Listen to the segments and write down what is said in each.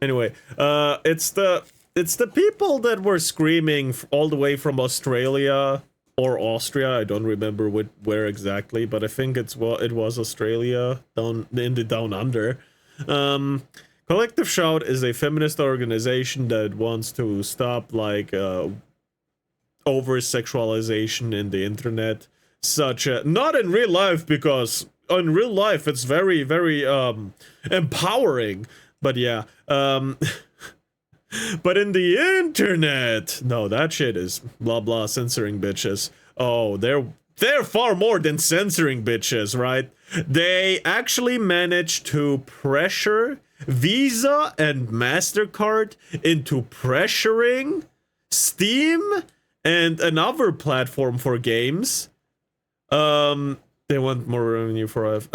Anyway, it's the people that were screaming all the way from Australia or Austria. I don't remember where exactly, but I think it was Australia down in the down under. Collective Shout is a feminist organization that wants to stop like over sexualization in the internet, such not in real life, because in real life it's very empowering, but yeah, but in the internet, no, that shit is blah blah censoring bitches. Oh, they're far more than censoring bitches, right? They actually managed to pressure Visa and MasterCard into pressuring Steam and another platform for games. They want more revenue for us.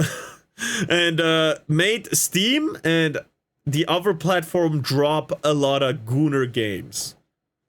And made Steam and the other platform drop a lot of gooner games.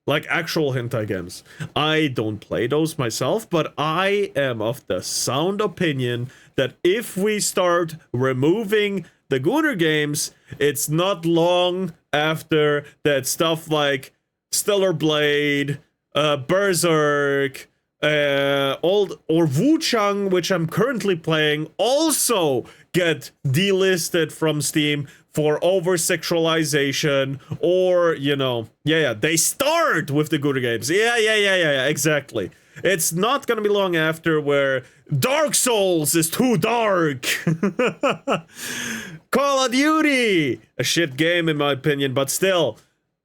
Like actual hentai games. I don't play those myself, but I am of the sound opinion that if we start removing the gooner games, it's not long after that stuff like Stellar Blade, Berserk, or Wuchang, which I'm currently playing, also get delisted from Steam for over-sexualization, or, you know, yeah, they start with the good games. Yeah, exactly. It's not gonna be long after where Dark Souls is too dark. Call of Duty, a shit game in my opinion, but still,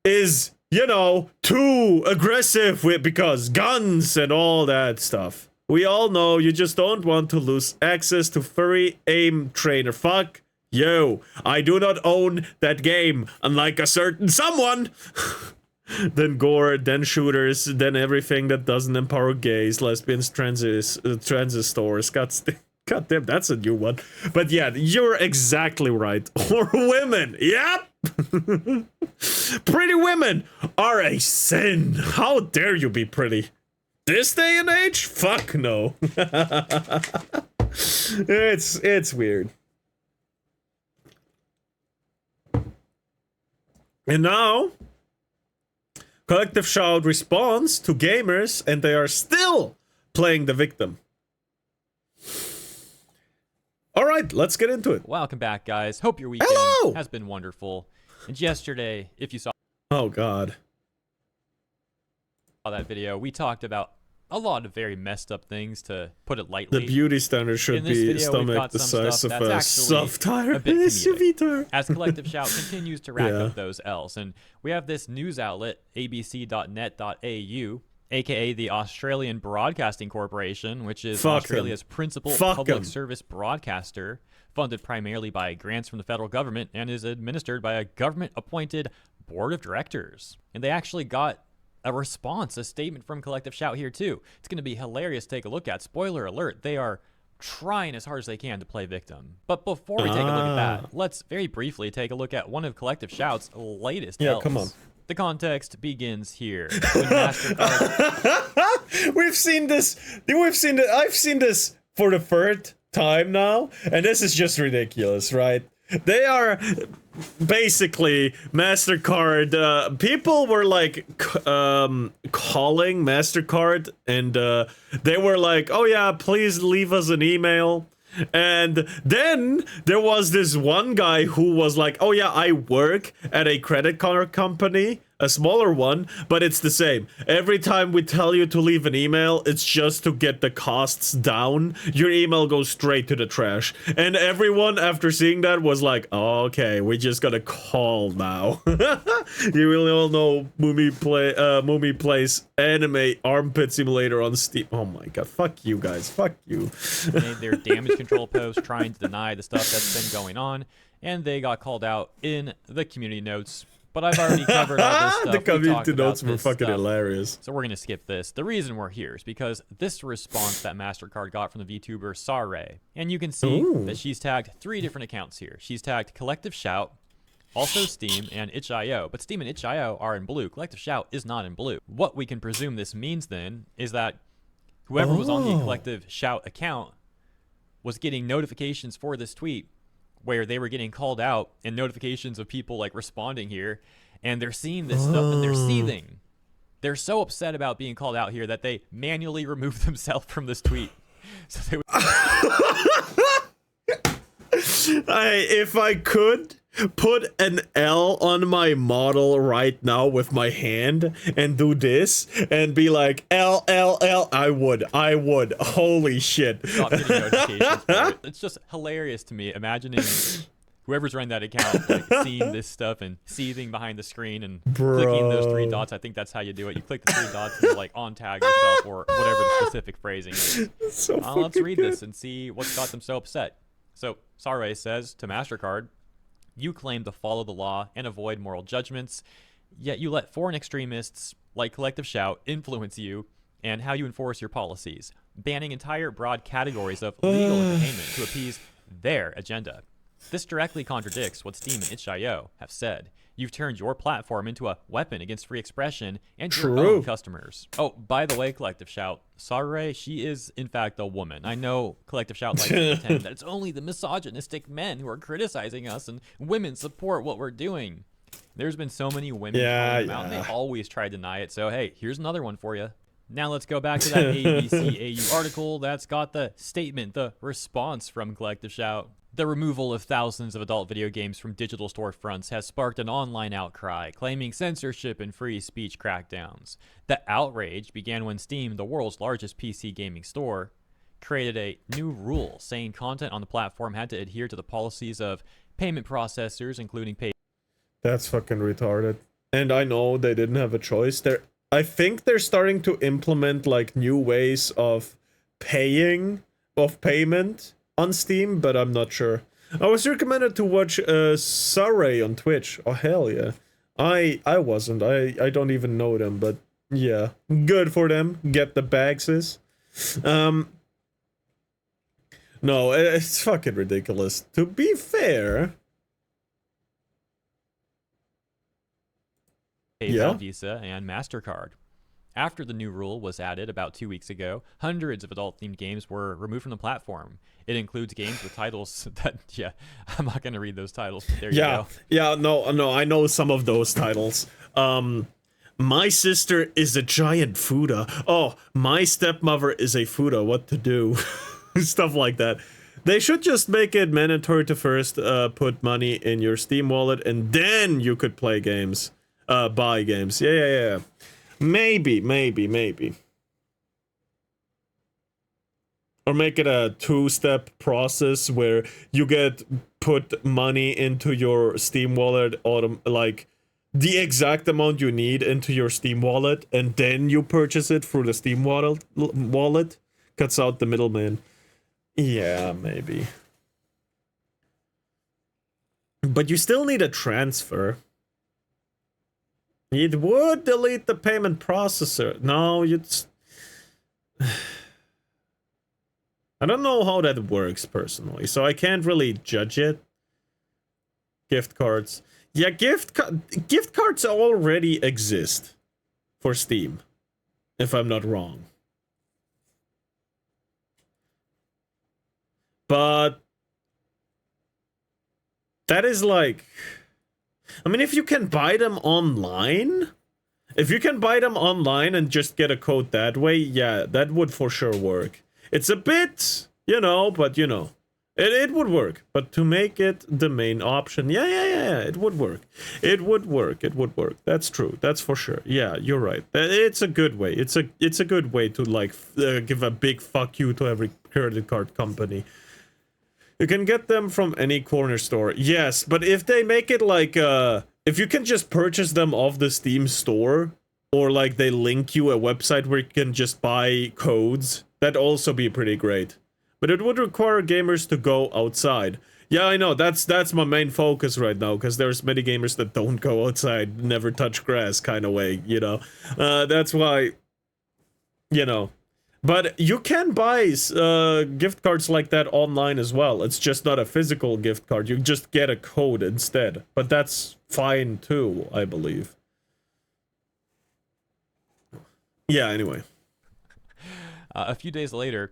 is, you know, too aggressive with, because guns and all that stuff. We all know you just don't want to lose access to furry aim trainer. Fuck you. I do not own that game, unlike a certain someone. Then gore, then shooters, then everything that doesn't empower gays, lesbians, transistors. God damn, that's a new one. But yeah, you're exactly right. Or women. Yep. Pretty women are a sin. How dare you be pretty? This day and age? Fuck no. It's weird. And now, Collective Shout responds to gamers, and they are still playing the victim. Alright, let's get into it. Welcome back, guys. Hope your weekend has been wonderful. And yesterday, if you saw God. that video, we talked about a lot of very messed up things, to put it lightly. The beauty standard should be stomach the size of a soft tire SUV tire. As Collective Shout continues to rack up those L's. And we have this news outlet, abc.net.au, aka the Australian Broadcasting Corporation, which is Australia's principal public service broadcaster, funded primarily by grants from the federal government and is administered by a government-appointed board of directors. And they actually got a response, a statement from Collective Shout here too. It's going to be hilarious to take a look at. Spoiler alert, they are trying as hard as they can to play victim. But before we take a look at that, let's very briefly take a look at one of Collective Shout's latest helps. Come on. The context begins here. We've seen this. I've seen this for the third time now, and this is just ridiculous, right? They are basically MasterCard. People were like calling MasterCard, and they were like, "Oh yeah, please leave us an email." And then there was this one guy who was like, "Oh yeah, I work at a credit card company, a smaller one, but it's the same. Every time we tell you to leave an email, it's just to get the costs down. Your email goes straight to the trash." And everyone after seeing that was like, "Oh, okay, we just gotta call now." You really all know Moomy plays anime armpit simulator on Steam. Oh my god, fuck you guys, fuck you. Made their damage control post trying to deny the stuff that's been going on, and they got called out in the community notes. But I've already covered all this stuff. The community notes were fucking hilarious. So we're going to skip this. The reason we're here is because this response that MasterCard got from the VTuber Sare. And you can see that she's tagged 3 different accounts here. She's tagged Collective Shout, also Steam, and itch.io. But Steam and itch.io are in blue. Collective Shout is not in blue. What we can presume this means then is that whoever was on the Collective Shout account was getting notifications for this tweet where they were getting called out and notifications of people like responding here, and they're seeing this stuff and they're seething. They're so upset about being called out here that they manually removed themselves from this tweet. So they if I could put an L on my model right now with my hand and do this and be like L L L, I would. Holy shit. Stop getting notifications for it. It's just hilarious to me imagining whoever's running that account like seeing this stuff and seething behind the screen and clicking those 3 dots. I think that's how you do it. You click the 3 dots and like on tag yourself or whatever the specific phrasing is. So let's read this and see what's got them so upset. So Saray says to MasterCard, you claim to follow the law and avoid moral judgments, yet you let foreign extremists like Collective Shout influence you and how you enforce your policies, banning entire broad categories of legal entertainment to appease their agenda. This directly contradicts what Steam and itch.io have said. You've turned your platform into a weapon against free expression and your own customers. Oh, by the way, Collective Shout, Saray, she is in fact a woman. I know Collective Shout likes to pretend that it's only the misogynistic men who are criticizing us and women support what we're doing. There's been so many women calling them out, and they always try to deny it. So hey, here's another one for you. Now let's go back to that ABCAU article that's got the statement, the response from Collective Shout. The removal of thousands of adult video games from digital storefronts has sparked an online outcry, claiming censorship and free speech crackdowns. The outrage began when Steam, the world's largest PC gaming store, created a new rule saying content on the platform had to adhere to the policies of payment processors, including PayPal. That's fucking retarded. And I know they didn't have a choice. I think they're starting to implement like new ways of payment on Steam, but I'm not sure. I was recommended to watch Saray on Twitch. Oh hell yeah. I wasn't. I don't even know them, but yeah. Good for them. Get the bagses. No, it's fucking ridiculous. To be fair. PayPal, Visa, and MasterCard. After the new rule was added about 2 weeks ago, hundreds of adult-themed games were removed from the platform. It includes games with titles that, yeah, I'm not going to read those titles, but there you go. Yeah, no, I know some of those titles. My sister is a giant Fuda. Oh, my stepmother is a Fuda. What to do? Stuff like that. They should just make it mandatory to first put money in your Steam wallet, and then you could play games. Buy games. Yeah. Maybe. Or make it a 2-step process where you put money into your Steam wallet, like the exact amount you need into your Steam wallet, and then you purchase it through the Steam wallet. Cuts out the middleman. Yeah, maybe. But you still need a transfer. It would delete the payment processor. No, I don't know how that works personally, so I can't really judge it. Gift cards. Yeah, gift cards already exist for Steam, if I'm not wrong. But that is like, I mean, if you can buy them online, and just get a code that way, yeah, that would for sure work. It's a bit, but it would work. But to make it the main option, yeah, it would work. It would work. That's true. That's for sure. Yeah, you're right. It's a good way. It's a good way to like give a big fuck you to every credit card company. You can get them from any corner store. Yes, but if they make it like, if you can just purchase them off the Steam store, or like they link you a website where you can just buy codes, that'd also be pretty great. But it would require gamers to go outside. Yeah, I know, that's my main focus right now, because there's many gamers that don't go outside, never touch grass kind of way, That's why, But you can buy gift cards like that online as well. It's just not a physical gift card. You just get a code instead. But that's fine too, I believe. Yeah, anyway. A few days later,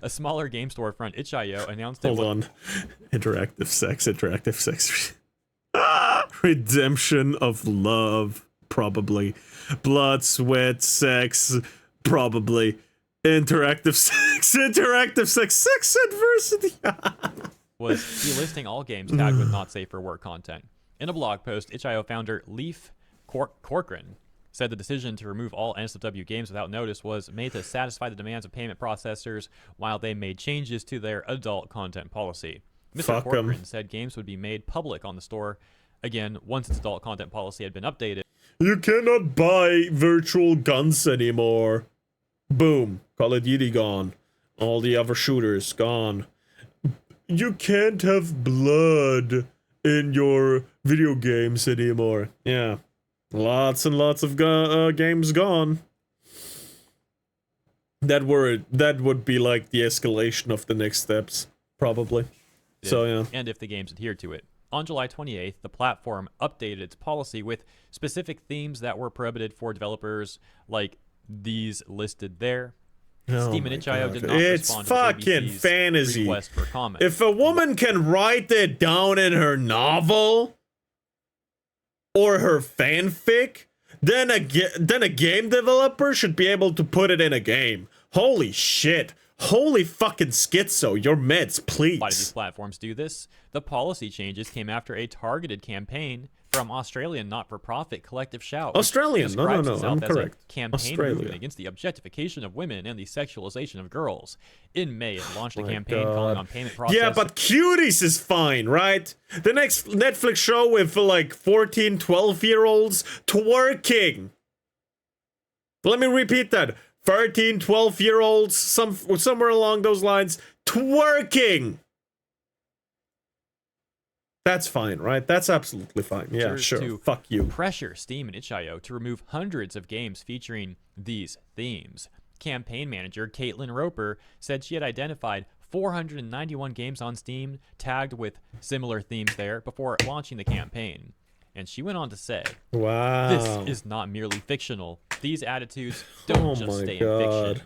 a smaller game storefront, itch.io, announced Hold on. Interactive sex. Redemption of love, probably. Blood, sweat, sex, probably. Interactive sex adversity. was delisting all games tagged with not safe for work content. In a blog post, itch.io founder Leif Corcoran said the decision to remove all NSFW games without notice was made to satisfy the demands of payment processors while they made changes to their adult content policy. Mr. Corcoran said games would be made public on the store again once its adult content policy had been updated. You cannot buy virtual guns anymore. Boom. Call of Duty gone. All the other shooters gone. You can't have blood in your video games anymore. Yeah. Lots and lots of games gone. That would be like the escalation of the next steps, probably. So yeah. And if the games adhered to it. On July 28th, the platform updated its policy with specific themes that were prohibited for developers, like these listed there. Steam and itch.io did not respond to fucking fantasy. Request for comment. If a woman can write it down in her novel or her fanfic, then a game developer should be able to put it in a game. Holy shit. Holy fucking schizo. Your meds, please. Why do these platforms do this? The policy changes came after a targeted campaign from Australian not-for-profit Collective Shout. Australian? No, I'm correct. Campaign movement against the objectification of women and the sexualization of girls. In May, it launched a campaign calling on payment processors. Yeah, but Cuties is fine, right? The next Netflix show with like 14, 12-year-olds twerking. Let me repeat that. 13, 12-year-olds, somewhere along those lines, twerking. That's fine, right? That's absolutely fine. Yeah, sure. Fuck you. Pressure Steam and itch.io to remove hundreds of games featuring these themes. Campaign manager Caitlin Roper said she had identified 491 games on Steam tagged with similar themes there before launching the campaign. And she went on to say, wow, this is not merely fictional. These attitudes don't just stay in fiction.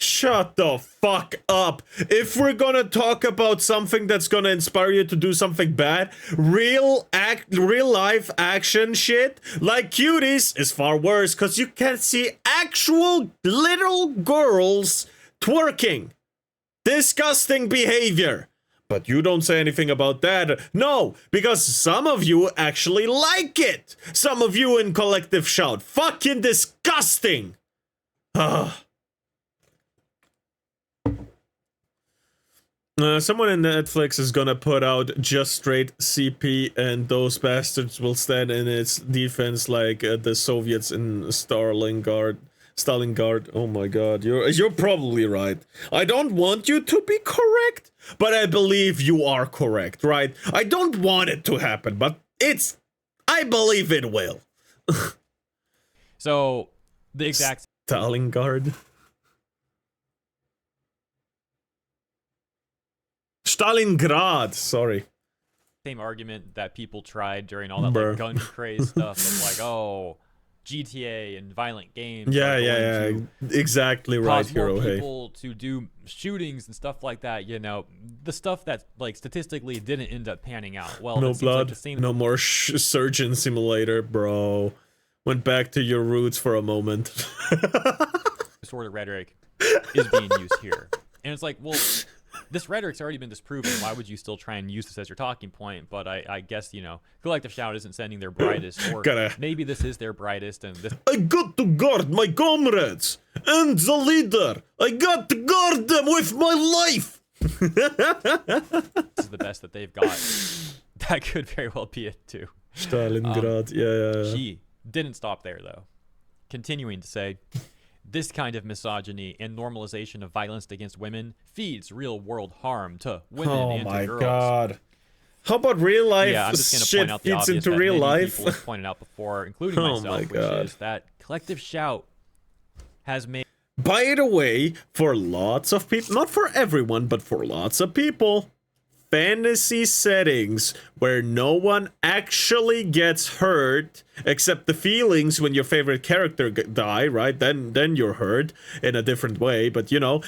Shut the fuck up. If we're gonna talk about something that's gonna inspire you to do something bad, real life action shit like Cuties is far worse, because you can see actual little girls twerking. Disgusting behavior. But you don't say anything about that. No, because some of you actually like it. Some of you in Collective Shout. Fucking disgusting. Someone in Netflix is gonna put out just straight CP, and those bastards will stand in its defense like the Soviets in Stalingrad. Oh my god, you're probably right. I don't want you to be correct, but I believe you are correct, right? I don't want it to happen, but I believe it will. So, the exact Stalingrad. Stalingrad, sorry. Same argument that people tried during all that like, gun craze stuff of like, oh, GTA and violent games. Yeah. Exactly right, Hero. People to do shootings and stuff like that. You know, the stuff that like statistically didn't end up panning out. Well, no blood, like no more Surgeon Simulator, bro. Went back to your roots for a moment. Sort of rhetoric is being used here, and it's like, well, this rhetoric's already been disproven. Why would you still try and use this as your talking point? But I guess, you know, Collective Shout isn't sending their brightest, or maybe this is their brightest. And this I got to guard my comrades and the leader. I got to guard them with my life. This is the best that they've got. That could very well be it too. Stalingrad, yeah. She didn't stop there though, continuing to say, this kind of misogyny and normalization of violence against women feeds real-world harm to women and to girls. Oh my god. How about real life I'm just gonna point out the feeds obvious into that real many life? People have pointed out before, including myself, which is that Collective Shout has made... By the way, for lots of people, not for everyone, but for lots of people, fantasy settings where no one actually gets hurt except the feelings when your favorite character die, right? Then you're hurt in a different way, but you know,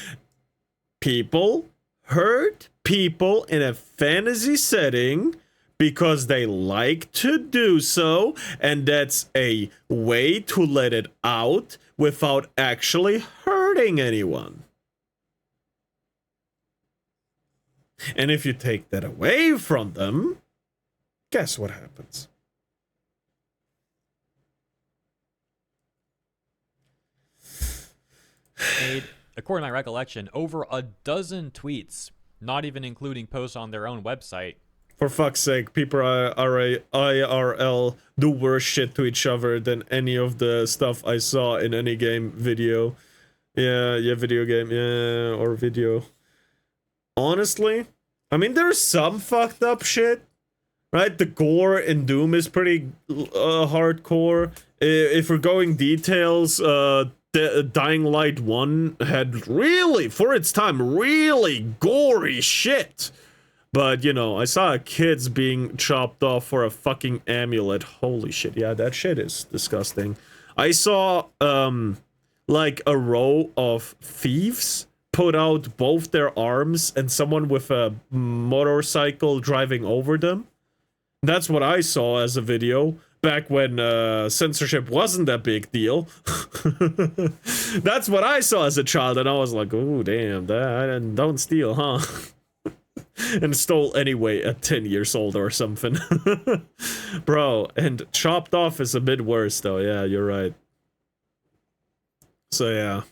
people hurt people in a fantasy setting because they like to do so, and that's a way to let it out without actually hurting anyone. And if you take that away from them, guess what happens? Made, according to my recollection, over a dozen tweets, not even including posts on their own website. For fuck's sake, people are IRL do worse shit to each other than any of the stuff I saw in any game video. Yeah, video game, yeah, or video. Honestly, I mean, there's some fucked up shit, right? The gore in Doom is pretty hardcore. If we're going details, the Dying Light 1 had really, for its time, really gory shit. But, you know, I saw kids being chopped off for a fucking amulet. Holy shit, yeah, that shit is disgusting. I saw, like, a row of thieves put out both their arms and someone with a motorcycle driving over them. That's what I saw as a video. Back when censorship wasn't a big deal. That's what I saw as a child, and I was like, oh, damn, that don't steal, huh? And stole anyway at 10 years old or something. Bro, and chopped off is a bit worse, though. Yeah, you're right. So, yeah.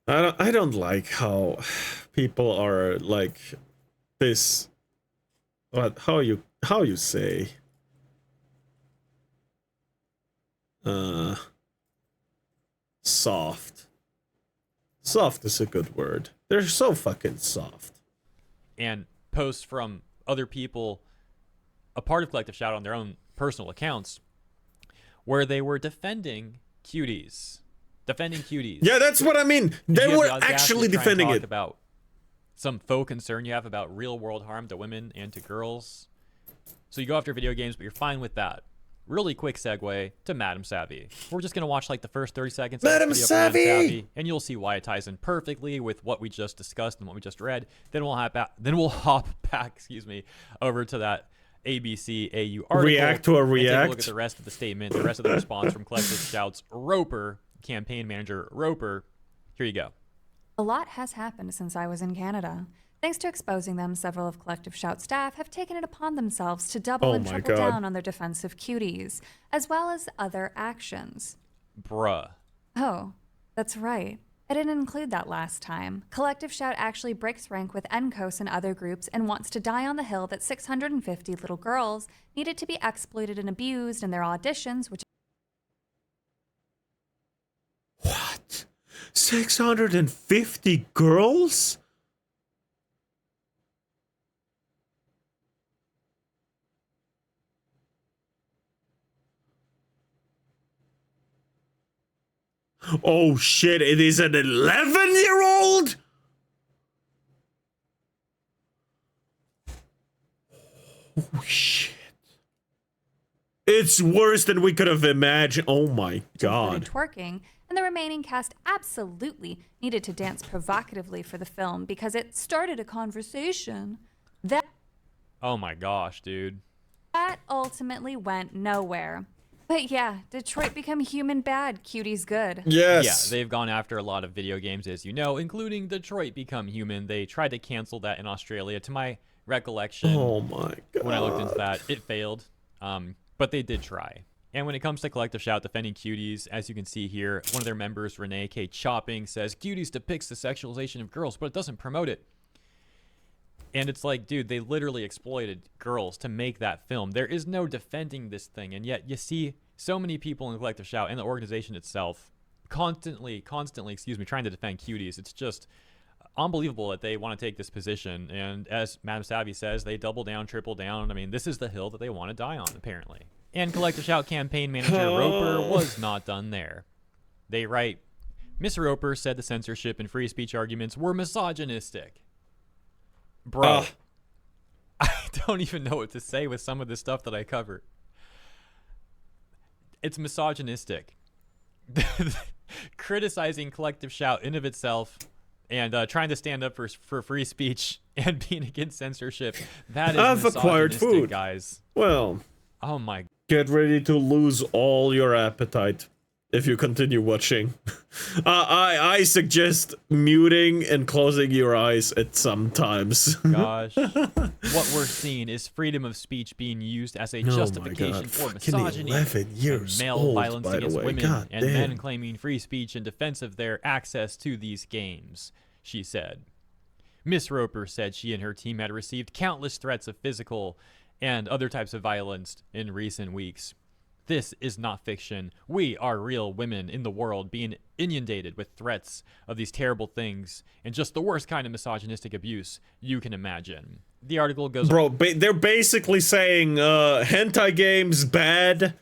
I don't like how people are, like, this... What, how you say... soft. Soft is a good word. They're so fucking soft. And posts from other people, a part of Collective Shout on their own personal accounts, where they were defending cuties. Yeah, that's what I mean. They were actually defending it. About some faux concern you have about real world harm to women and to girls. So you go after video games, but you're fine with that. Really quick segue to Madam Savvy. We're just going to watch like the first 30 seconds of Madam Savvy, and you'll see why it ties in perfectly with what we just discussed and what we just read. Then we'll hop back, over to that ABC AU article. React to a react. Take a look at the rest of the statement, the rest of the response from Collective Shout's Roper, campaign manager Roper. Here you go. A lot has happened since I was in Canada. Thanks to exposing them, several of Collective Shout staff have taken it upon themselves to double and triple down on their defense of cuties, as well as other actions. Bruh. Oh, that's right. I didn't include that last time. Collective Shout actually breaks rank with NCOS and other groups and wants to die on the hill that 650 little girls needed to be exploited and abused in their auditions, which... What? 650 girls? Oh shit, it is an 11-year-old? Oh shit. It's worse than we could have imagined. Oh my god. Twerking, and the remaining cast absolutely needed to dance provocatively for the film because it started a conversation that... Oh my gosh, dude. That ultimately went nowhere. But yeah, Detroit Become Human bad, cuties good. Yes. Yeah, they've gone after a lot of video games, as you know, including Detroit Become Human. They tried to cancel that in Australia. To my recollection, oh my god, when I looked into that, it failed. But they did try. And when it comes to Collective Shout defending cuties, as you can see here, one of their members, Renee K. Chopping, says, cuties depicts the sexualization of girls, but it doesn't promote it. And it's like, dude, they literally exploited girls to make that film. There is no defending this thing. And yet you see so many people in Collective Shout and the organization itself constantly, trying to defend cuties. It's just unbelievable that they want to take this position. And as Madam Savvy says, they double down, triple down. I mean, this is the hill that they want to die on, apparently. And Collective Shout campaign manager Roper was not done there. They write, Miss Roper said the censorship and free speech arguments were misogynistic. Bro, I don't even know what to say with some of the stuff that I cover. It's misogynistic. Criticizing Collective Shout in of itself, And trying to stand up for free speech and being against censorship, that is I've acquired food, guys. Well, oh my. Get ready to lose all your appetite if you continue watching. I suggest muting and closing your eyes at some times. Gosh. What we're seeing is freedom of speech being used as a justification for misogyny, 11 years male old, violence by the against way. women, God and damn. men claiming free speech in defense of their access to these games, she said. Miss Roper said she and her team had received countless threats of physical and other types of violence in recent weeks. This is not fiction. We are real women in the world being inundated with threats of these terrible things and just the worst kind of misogynistic abuse you can imagine. The article goes... Bro, they're basically saying hentai games bad.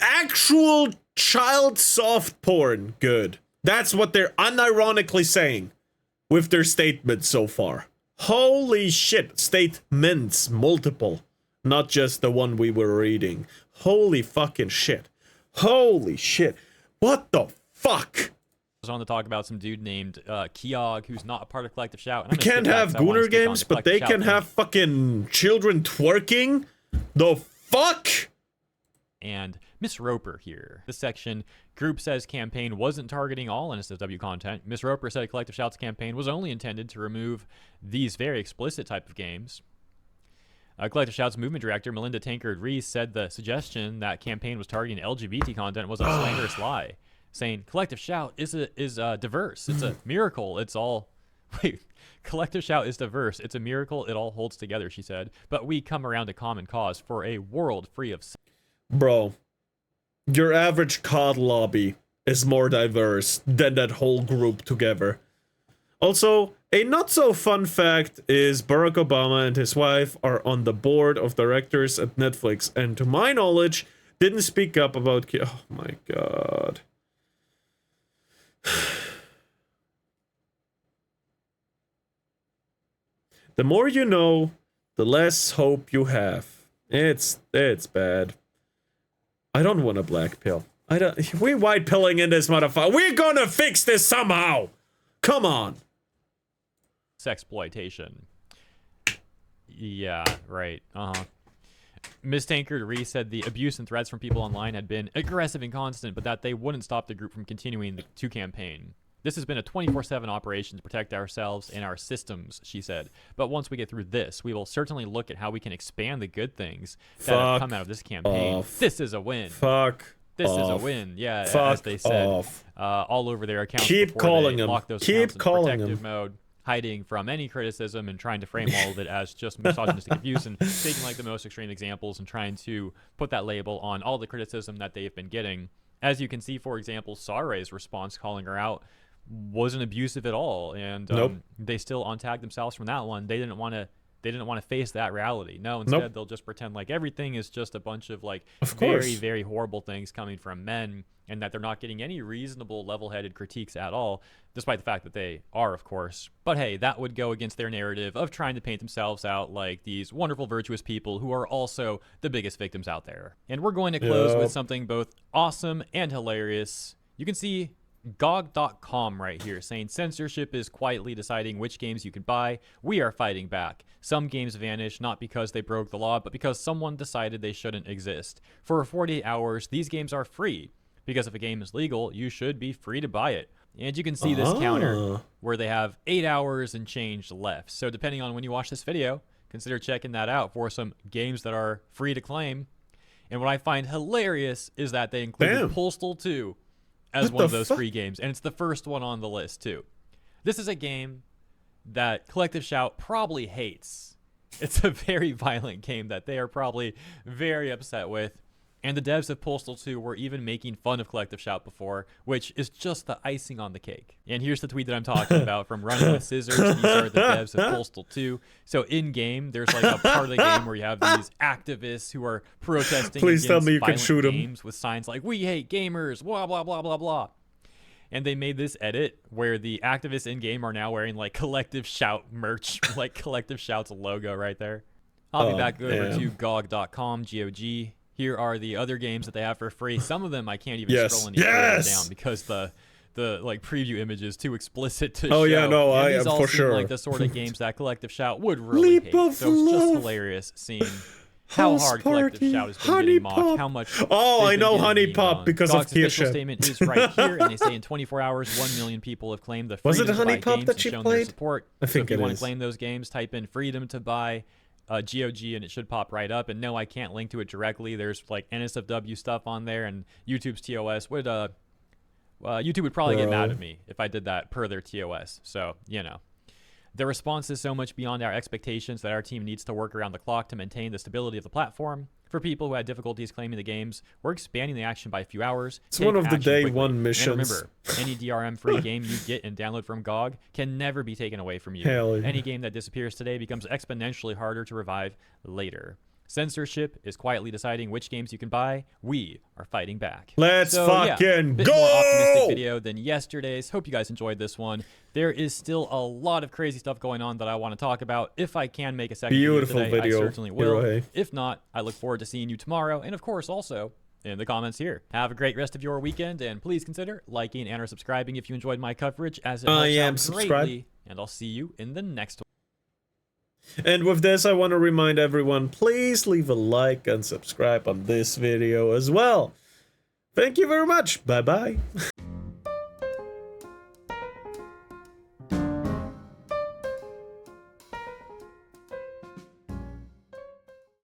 Actual child soft porn good. That's what they're unironically saying with their statements so far. Holy shit. Statements, multiple. Not just the one we were reading. Holy fucking shit. Holy shit. What the fuck? I was on to talk about some dude named Kiog, who's not a part of Collective Shout. We can't have Gooner games, but they can have fucking children twerking? The fuck? And Miss Roper here. This section, group says campaign wasn't targeting all NSFW content. Miss Roper said Collective Shout's campaign was only intended to remove these very explicit type of games. Collective Shout's movement director, Melinda Tankard-Reese, said the suggestion that campaign was targeting LGBT content was a slanderous lie, saying Collective Shout is diverse. It's a miracle. It's all... Wait, Collective Shout is diverse. It's a miracle. It all holds together, she said. But we come around to common cause for a world free of... Bro, your average COD lobby is more diverse than that whole group together. Also, a not-so-fun fact is Barack Obama and his wife are on the board of directors at Netflix, and to my knowledge, didn't speak up about... Oh my god. The more you know, the less hope you have. It's bad. I don't want a black pill. We white pilling in this motherfucker. We're gonna fix this somehow! Come on! Sexploitation. Yeah, right. Ms. Tankard-Reese said the abuse and threats from people online had been aggressive and constant, but that they wouldn't stop the group from continuing to campaign. This has been a 24/7 operation to protect ourselves and our systems, she said. But once we get through this, we will certainly look at how we can expand the good things that have come out of this campaign. This is a win. This is a win. Yeah, as they said, all over their accounts. Keep calling them. Lock those accounts in protective mode, hiding from any criticism and trying to frame all of it as just misogynistic abuse and taking like the most extreme examples and trying to put that label on all the criticism that they've been getting. As you can see, for example, Sare's response calling her out wasn't abusive at all, and they still untagged themselves from that one. They didn't want to face that reality. No, instead they'll just pretend like everything is just a bunch of like very, very horrible things coming from men, and that they're not getting any reasonable, level-headed critiques at all, despite the fact that they are, of course. But hey, that would go against their narrative of trying to paint themselves out like these wonderful, virtuous people who are also the biggest victims out there. And we're going to close with something both awesome and hilarious. You can see GOG.com right here saying censorship is quietly deciding which games you can buy. We are fighting back. Some games vanish not because they broke the law, but because someone decided they shouldn't exist. For 48 hours, these games are free. Because if a game is legal, you should be free to buy it. And you can see this counter where they have 8 hours and change left. So depending on when you watch this video, consider checking that out for some games that are free to claim. And what I find hilarious is that they included Postal 2 as one of those free games, and it's the first one on the list too. This is a game that Collective Shout probably hates. It's a very violent game that they are probably very upset with, and the devs of Postal 2 were even making fun of Collective Shout before, which is just the icing on the cake. And here's the tweet that I'm talking about from Running with Scissors. These are the devs of Postal 2. So in-game, there's like a part of the game where you have these activists who are protesting against violent games with signs like, "We hate gamers, blah, blah, blah, blah, blah." And they made this edit where the activists in-game are now wearing like Collective Shout merch, like Collective Shout's logo right there. I'll be back over to GOG.com, GOG. Here are the other games that they have for free. Some of them I can't even scroll any further down because the the like preview images too explicit to oh show. yeah, no, and I these am all for seem sure. like the sort of games that Collective Shout would really hate. So it's just hilarious seeing how hard Collective Shout has been getting mocked, how much. Oh, I know Honey Honey Pop because GOG's of official Kirche. statement is right here, and they say in 24 hours, 1 million people have claimed the Was freedom it to buy Honey Pop games that and she shown their played? support. I think so if you want is. to claim those games, type in freedom to buy GOG and it should pop right up. And no, I can't link to it directly. There's like NSFW stuff on there, and YouTube's TOS would YouTube would probably get mad at me if I did that per their TOS. So, you know. The response is so much beyond our expectations that our team needs to work around the clock to maintain the stability of the platform. For people who had difficulties claiming the games, we're expanding the action by a few hours. It's one of the day one missions. And remember, any DRM-free game you get and download from GOG can never be taken away from you. Hell yeah. Any game that disappears today becomes exponentially harder to revive later. Censorship is quietly deciding which games you can buy. We are fighting back. Let's fucking bit go! More optimistic video than yesterday's. Hope you guys enjoyed this one. There is still a lot of crazy stuff going on that I want to talk about. If I can make a second Beautiful video today, video, I certainly will. Hirohe. If not, I look forward to seeing you tomorrow, and of course also in the comments here. Have a great rest of your weekend, and please consider liking and or subscribing if you enjoyed my coverage, as it helps out greatly. And I'll see you in the next one. And with this, I want to remind everyone, please leave a like and subscribe on this video as well. Thank you very much. Bye-bye.